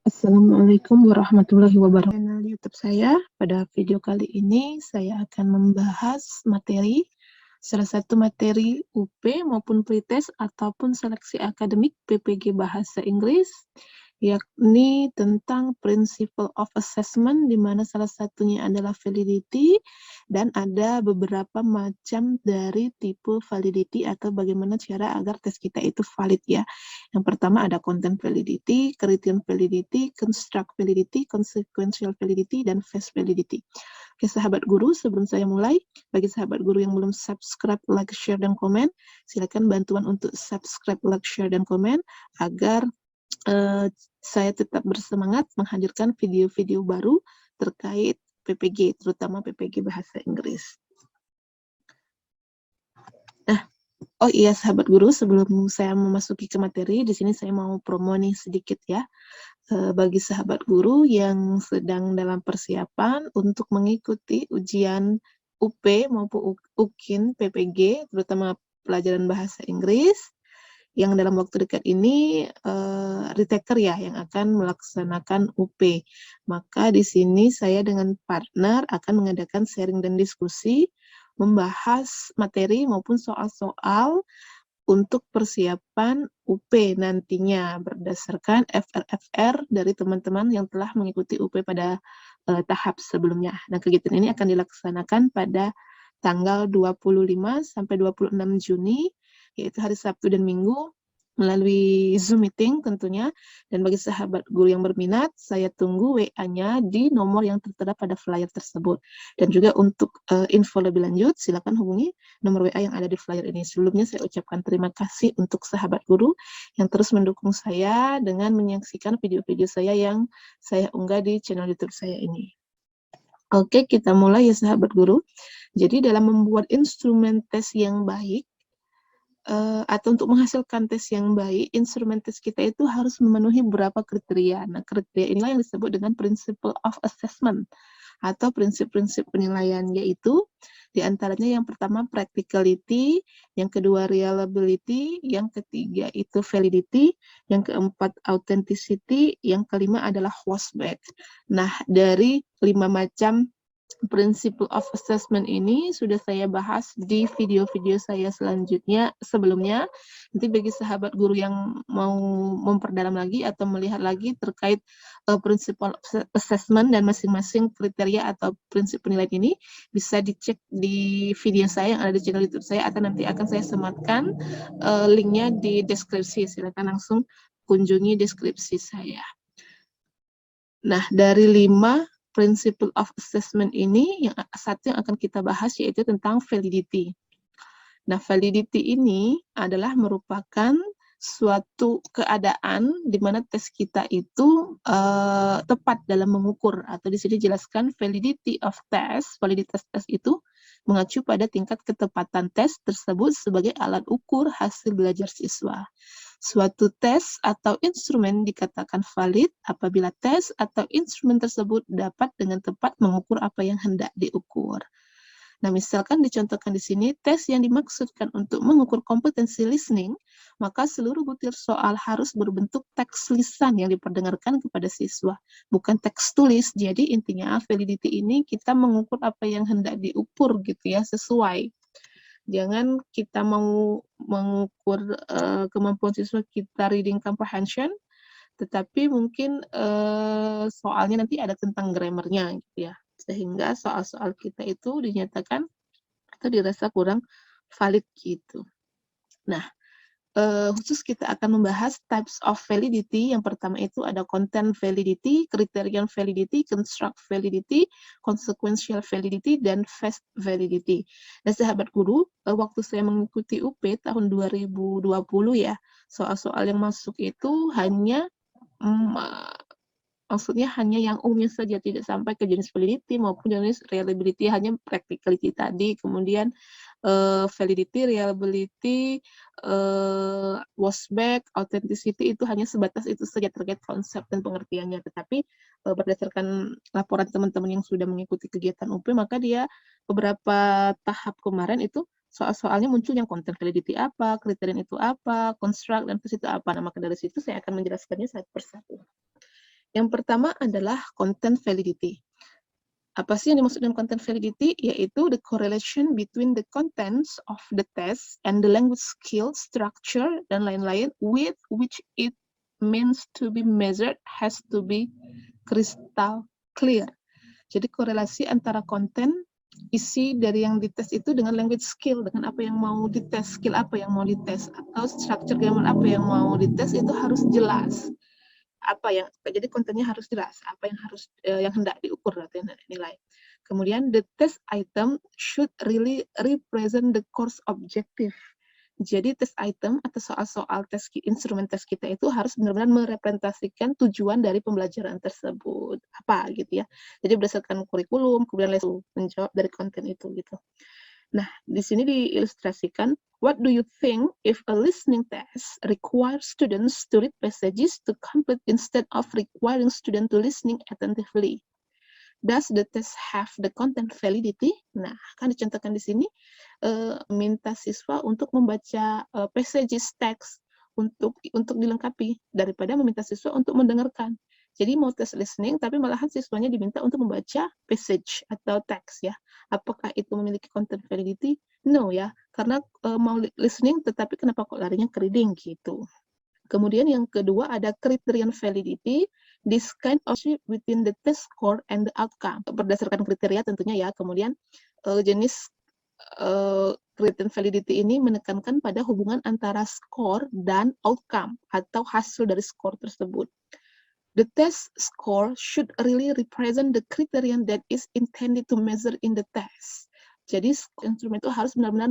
Assalamualaikum warahmatullahi wabarakatuh. Channel YouTube saya. Pada video kali ini saya akan membahas salah satu materi UP maupun pretest ataupun seleksi akademik PPG Bahasa Inggris, yakni tentang Principle of Assessment, di mana salah satunya adalah validity, dan ada beberapa macam dari tipe validity atau bagaimana cara agar tes kita itu valid ya. Yang pertama ada content validity, criterion validity, construct validity, consequential validity, dan phase validity. Oke sahabat guru, sebelum saya mulai, bagi sahabat guru yang belum subscribe, like, share, dan komen, silakan bantuan untuk subscribe, like, share, dan komen agar saya tetap bersemangat menghadirkan video-video baru terkait PPG, terutama PPG Bahasa Inggris. Nah, oh iya sahabat guru, sebelum saya memasuki ke materi, di sini saya mau promo nih sedikit ya. Bagi sahabat guru yang sedang dalam persiapan untuk mengikuti ujian UP maupun UKIN PPG, terutama pelajaran bahasa Inggris, yang dalam waktu dekat ini retaker ya yang akan melaksanakan UP. Maka di sini saya dengan partner akan mengadakan sharing dan diskusi, membahas materi maupun soal-soal untuk persiapan UP nantinya berdasarkan FR dari teman-teman yang telah mengikuti UP pada tahap sebelumnya. Nah, kegiatan ini akan dilaksanakan pada tanggal 25 sampai 26 Juni, yaitu hari Sabtu dan Minggu, melalui Zoom meeting tentunya. Dan bagi sahabat guru yang berminat, saya tunggu WA-nya di nomor yang tertera pada flyer tersebut. Dan juga untuk info lebih lanjut, silakan hubungi nomor WA yang ada di flyer ini. Sebelumnya saya ucapkan terima kasih untuk sahabat guru yang terus mendukung saya dengan menyaksikan video-video saya yang saya unggah di channel YouTube saya ini. Oke, kita mulai ya sahabat guru. Jadi dalam membuat instrumen tes yang baik, atau untuk menghasilkan tes yang baik, instrumen tes kita itu harus memenuhi beberapa kriteria. Nah, kriteria inilah yang disebut dengan principle of assessment atau prinsip-prinsip penilaian, yaitu diantaranya yang pertama practicality, yang kedua reliability, yang ketiga itu validity, yang keempat authenticity, yang kelima adalah washback. Nah, dari 5 macam Principle of Assessment ini sudah saya bahas di video-video saya sebelumnya. Nanti bagi sahabat guru yang mau memperdalam lagi atau melihat lagi terkait Principle of Assessment dan masing-masing kriteria atau prinsip penilaian ini, bisa dicek di video saya yang ada di channel YouTube saya, atau nanti akan saya sematkan linknya di deskripsi. Silakan langsung kunjungi deskripsi saya. Nah, dari 5 Principle of Assessment ini, yang satu yang akan kita bahas yaitu tentang validity. Nah, validity ini adalah merupakan suatu keadaan di mana tes kita itu tepat dalam mengukur, atau di sini jelaskan validity of test. Validitas tes itu mengacu pada tingkat ketepatan tes tersebut sebagai alat ukur hasil belajar siswa. Suatu tes atau instrumen dikatakan valid apabila tes atau instrumen tersebut dapat dengan tepat mengukur apa yang hendak diukur. Nah, misalkan dicontohkan di sini, tes yang dimaksudkan untuk mengukur kompetensi listening, maka seluruh butir soal harus berbentuk teks lisan yang diperdengarkan kepada siswa, bukan teks tulis. Jadi intinya validity ini kita mengukur apa yang hendak diukur gitu ya, sesuai. Jangan kita mau mengukur kemampuan siswa kita reading comprehension, tetapi mungkin soalnya nanti ada tentang grammarnya gitu ya, sehingga soal-soal kita itu dinyatakan atau dirasa kurang valid gitu. Nah, khusus kita akan membahas types of validity. Yang pertama itu ada content validity, criterion validity, construct validity, consequential validity, dan phase validity. Nah, sahabat guru, waktu saya mengikuti UP tahun 2020 ya, soal-soal yang masuk itu hanya maksudnya hanya yang umumnya saja, tidak sampai ke jenis validity maupun jenis reliability, hanya practicality tadi, kemudian validity, reliability, washback, authenticity, itu hanya sebatas itu saja terkait konsep dan pengertiannya. Tetapi berdasarkan laporan teman-teman yang sudah mengikuti kegiatan UP, maka dia beberapa tahap kemarin itu soal-soalnya muncul yang content validity apa, kriterian itu apa, construct, dan phase itu apa. Nah, maka dari situ saya akan menjelaskannya satu persatu. Yang pertama adalah content validity. Apa sih yang dimaksud dengan content validity? Yaitu the correlation between the contents of the test and the language skill, structure, dan lain-lain with which it means to be measured has to be crystal clear. Jadi korelasi antara konten, isi dari yang dites itu dengan language skill, dengan apa yang mau dites, skill apa yang mau dites, atau structure grammar apa yang mau dites itu harus jelas. Jadi kontennya harus jelas, apa yang harus yang hendak diukur atau yang hendak dinilai. Kemudian the test item should really represent the course objective. Jadi tes item atau soal-soal instrumen tes kita itu harus benar-benar merepresentasikan tujuan dari pembelajaran tersebut apa gitu ya. Jadi berdasarkan kurikulum, kemudian menjawab dari konten itu gitu. Nah, di sini diilustrasikan, what do you think if a listening test requires students to read passages to complete instead of requiring students to listening attentively? Does the test have the content validity? Nah, kan dicontohkan di sini, minta siswa untuk membaca passages teks untuk dilengkapi daripada meminta siswa untuk mendengarkan. Jadi mau tes listening, tapi malahan siswanya diminta untuk membaca passage atau teks ya. Apakah itu memiliki content validity? No ya, karena mau listening, tetapi kenapa kok larinya ke reading gitu. Kemudian yang kedua ada criterion validity. This kind of within the test score and the outcome. Berdasarkan kriteria tentunya ya. Kemudian jenis criterion validity ini menekankan pada hubungan antara score dan outcome atau hasil dari score tersebut. The test score should really represent the criterion that is intended to measure in the test. Jadi instrumen itu harus benar-benar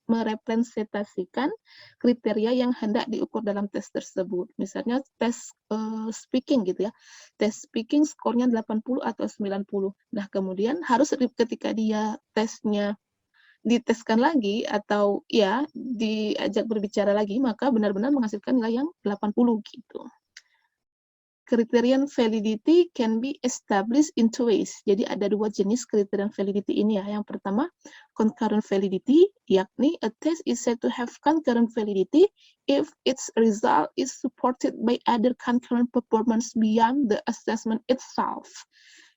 merepresentasikan kriteria yang hendak diukur dalam tes tersebut. Misalnya tes speaking gitu ya. Tes speaking skornya 80 atau 90. Nah, kemudian harus ketika dia tesnya diteskan lagi atau ya diajak berbicara lagi, maka benar-benar menghasilkan nilai yang 80 gitu. Criterion validity can be established in two ways. Jadi ada dua jenis criterion validity ini ya. Yang pertama, concurrent validity, yakni a test is said to have concurrent validity if its result is supported by other concurrent performance beyond the assessment itself.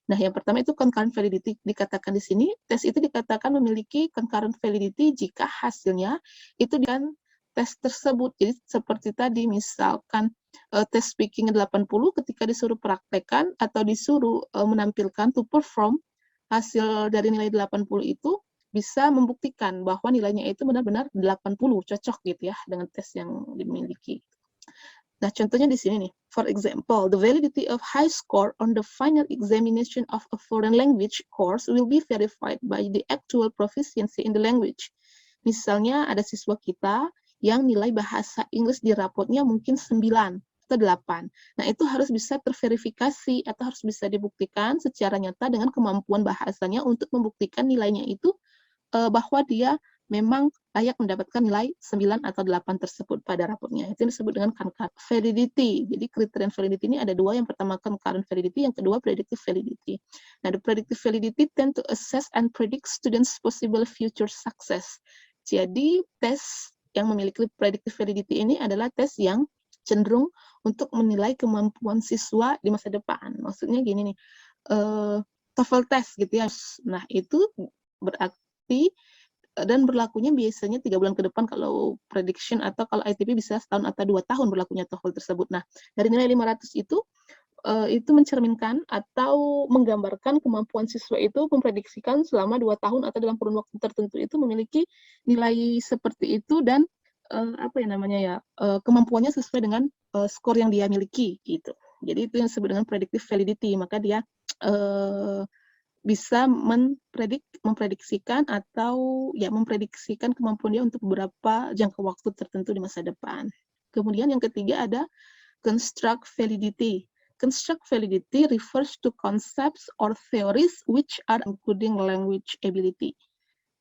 Nah, yang pertama itu concurrent validity. Dikatakan di sini, tes itu dikatakan memiliki concurrent validity jika hasilnya itu dengan tes tersebut. Jadi seperti tadi, misalkan tes speaking 80 ketika disuruh praktekkan atau disuruh menampilkan to perform, hasil dari nilai 80 itu bisa membuktikan bahwa nilainya itu benar-benar 80, cocok gitu ya dengan tes yang dimiliki. Nah, contohnya di sini nih. For example, the validity of high score on the final examination of a foreign language course will be verified by the actual proficiency in the language. Misalnya ada siswa kita yang nilai bahasa Inggris di rapotnya mungkin 9 atau 8. Nah, itu harus bisa terverifikasi atau harus bisa dibuktikan secara nyata dengan kemampuan bahasanya untuk membuktikan nilainya itu bahwa dia memang layak mendapatkan nilai 9 atau 8 tersebut pada rapotnya. Itu disebut dengan concurrent validity. Jadi criterion validity ini ada dua. Yang pertama concurrent validity, yang kedua predictive validity. Nah, the predictive validity tend to assess and predict students' possible future success. Jadi, tes yang memiliki predictive validity ini adalah tes yang cenderung untuk menilai kemampuan siswa di masa depan. Maksudnya gini nih, TOEFL test gitu ya. Nah, itu berarti dan berlakunya biasanya 3 bulan ke depan kalau prediction, atau kalau ITP bisa setahun atau 2 tahun berlakunya TOEFL tersebut. Nah, dari nilai 500 itu mencerminkan atau menggambarkan kemampuan siswa itu memprediksikan selama 2 tahun atau dalam kurun waktu tertentu itu memiliki nilai seperti itu dan kemampuannya sesuai dengan skor yang dia miliki gitu. Jadi itu yang disebut dengan predictive validity. Maka dia bisa memprediksikan atau ya memprediksikan kemampuan dia untuk beberapa jangka waktu tertentu di masa depan. Kemudian yang ketiga ada construct validity. Construct validity refers to concepts or theories which are including language ability.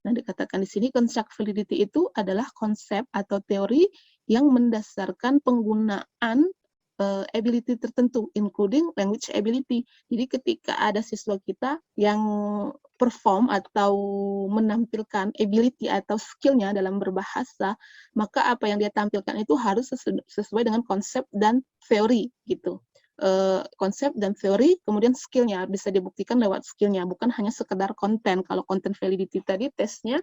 Nah, dikatakan di sini construct validity itu adalah konsep atau teori yang mendasarkan penggunaan ability tertentu, including language ability. Jadi ketika ada siswa kita yang perform atau menampilkan ability atau skill-nya dalam berbahasa, maka apa yang dia tampilkan itu harus sesuai dengan konsep dan teori gitu. konsep dan teori, kemudian skill-nya bisa dibuktikan lewat skill-nya, bukan hanya sekedar konten. Kalau konten validity tadi tesnya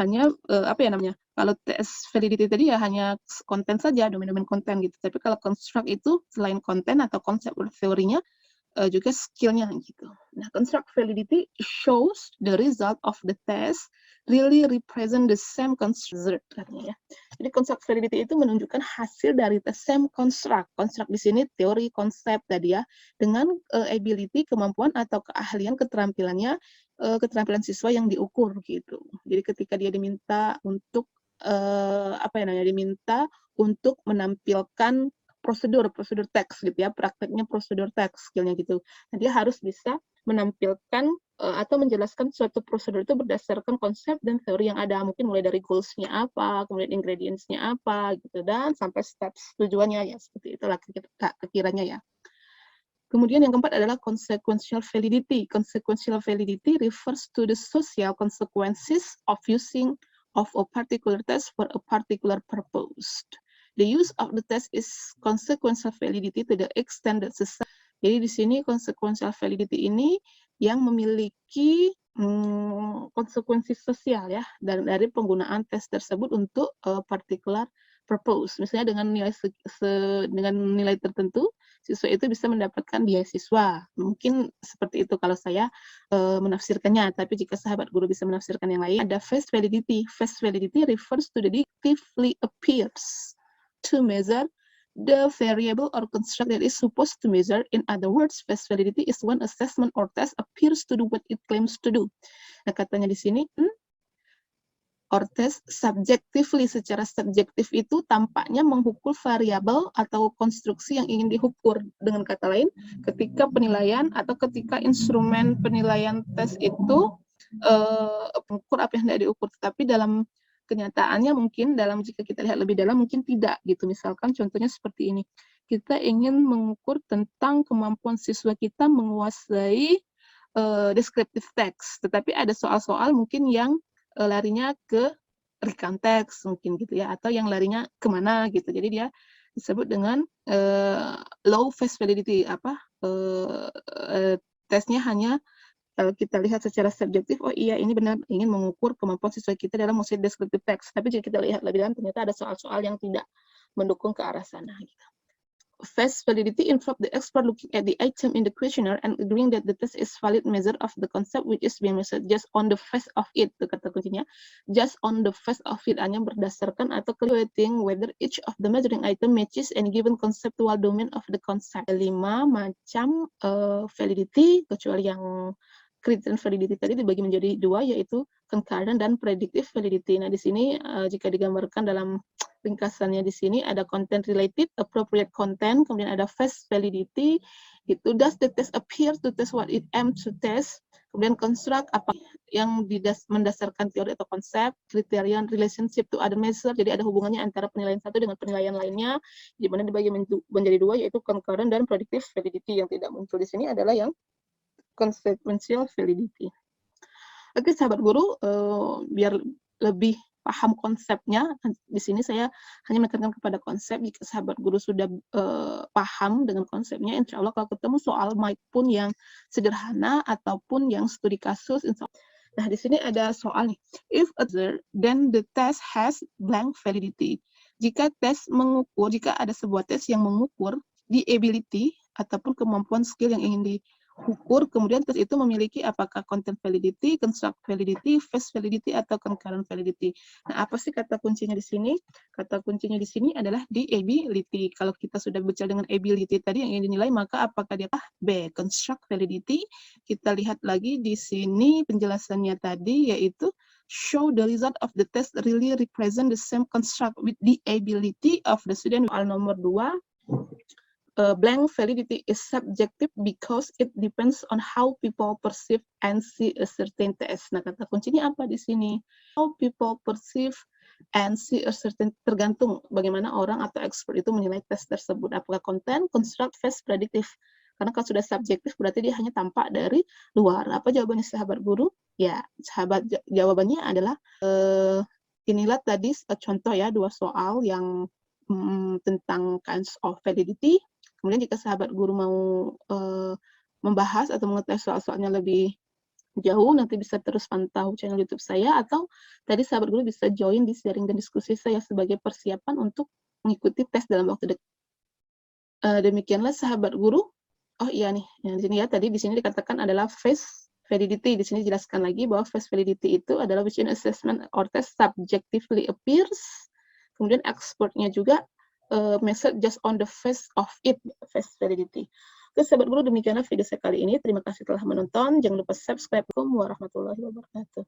hanya apa ya namanya? Kalau tes validity tadi ya hanya konten saja, domain-domain konten gitu. Tapi kalau construct itu selain konten atau konsep teorinya juga skill-nya gitu. Nah, construct validity shows the result of the test really represent the same construct katanya ya. Jadi construct validity itu menunjukkan hasil dari the same construct. Construct di sini teori, konsep tadi ya, dengan ability, kemampuan atau keahlian, keterampilannya, keterampilan siswa yang diukur gitu. Jadi ketika dia diminta untuk apa ya namanya, diminta untuk menampilkan prosedur teks gitu ya, prakteknya prosedur teks skillnya gitu. Nah, dia harus bisa menampilkan atau menjelaskan suatu prosedur itu berdasarkan konsep dan teori yang ada. Mungkin mulai dari goals-nya apa, kemudian ingredients-nya apa gitu, dan sampai steps tujuannya ya, seperti itulah kiranya ya. Kemudian yang keempat adalah consequential validity. Consequential validity refers to the social consequences of using of a particular test for a particular purpose. The use of the test is consequential validity to the extent that society. Jadi di sini consequential validity ini yang memiliki konsekuensi sosial ya dari penggunaan tes tersebut untuk particular purpose. Misalnya dengan nilai tertentu, siswa itu bisa mendapatkan beasiswa. Mungkin seperti itu kalau saya menafsirkannya. Tapi jika sahabat guru bisa menafsirkan yang lain, ada face validity. Face validity refers to the dictively appears to measure the variable or construct that is supposed to measure. In other words, face validity is when assessment or test appears to do what it claims to do. Nah, katanya di sini, or test subjectively, secara subjektif itu tampaknya mengukur variabel atau konstruksi yang ingin diukur. Dengan kata lain, ketika penilaian atau ketika instrumen penilaian tes itu mengukur apa yang tidak diukur, tetapi dalam kenyataannya mungkin jika kita lihat lebih dalam mungkin tidak gitu. Misalkan contohnya seperti ini, kita ingin mengukur tentang kemampuan siswa kita menguasai descriptive text, tetapi ada soal-soal mungkin yang larinya ke recount text mungkin gitu ya, atau yang larinya kemana gitu. Jadi dia disebut dengan low face validity, tesnya hanya kita lihat secara subjektif, oh iya ini benar ingin mengukur kemampuan siswa kita dalam menguasai descriptive text. Tapi jika kita lihat lebih dalam ternyata ada soal-soal yang tidak mendukung ke arah sana gitu. Face validity involves the expert looking at the item in the questionnaire and agreeing that the test is valid measure of the concept which is being measured just on the face of it. Itu kata kuncinya. Just on the face of it, hanya berdasarkan atau evaluating whether each of the measuring item matches any given conceptual domain of the concept. 5 macam validity, kecuali yang criterion validity tadi dibagi menjadi 2, yaitu concurrent dan predictive validity. Nah, di sini jika digambarkan dalam ringkasannya di sini ada content related, appropriate content, kemudian ada face validity, itu does the test appear to test what it aims to test, kemudian construct apa yang mendasarkan teori atau konsep, criterion relationship to other measure, jadi ada hubungannya antara penilaian satu dengan penilaian lainnya, di mana dibagi menjadi 2, yaitu concurrent dan predictive validity. Yang tidak muncul di sini adalah yang consequential validity. Oke, sahabat guru, biar lebih paham konsepnya, di sini saya hanya menekankan kepada konsep. Jika sahabat guru sudah paham dengan konsepnya, insya Allah kalau ketemu soal maupun yang sederhana ataupun yang studi kasus, insya Allah. Nah, di sini ada soal nih. If then the test has blank validity. Jika ada sebuah tes yang mengukur the ability ataupun kemampuan skill yang ingin diukur, kemudian tes itu memiliki apakah content validity, construct validity, face validity, atau concurrent validity. Nah, apa sih kata kuncinya di sini? Kata kuncinya di sini adalah the ability. Kalau kita sudah bicara dengan ability tadi yang ingin dinilai, maka apakah dia B, construct validity? Kita lihat lagi di sini penjelasannya tadi, yaitu show the result of the test really represent the same construct with the ability of the student. Soal nomor 2, blank validity is subjective because it depends on how people perceive and see a certain test. Nah, kata kuncinya apa di sini? How people perceive and see a certain, tergantung bagaimana orang atau expert itu menilai tes tersebut. Apakah konten, construct, face, predictive. Karena kalau sudah subjektif berarti dia hanya tampak dari luar. Apa jawabannya sahabat guru? Ya, jawabannya adalah inilah tadi contoh ya 2 soal yang tentang kinds of validity. Kemudian jika sahabat guru mau membahas atau mengetahui soal-soalnya lebih jauh, nanti bisa terus pantau channel YouTube saya, atau tadi sahabat guru bisa join di sharing dan diskusi saya sebagai persiapan untuk mengikuti tes dalam waktu dekat. Demikianlah sahabat guru. Oh iya nih, yang di sini ya, tadi di sini dikatakan adalah face validity. Di sini dijelaskan lagi bahwa face validity itu adalah which an assessment or test subjectively appears. Kemudian expertnya juga measured just on the face of it, face validity. Oke, sahabat guru, demikianlah video saya kali ini. Terima kasih telah menonton. Jangan lupa subscribe. Assalamualaikum warahmatullahi wabarakatuh.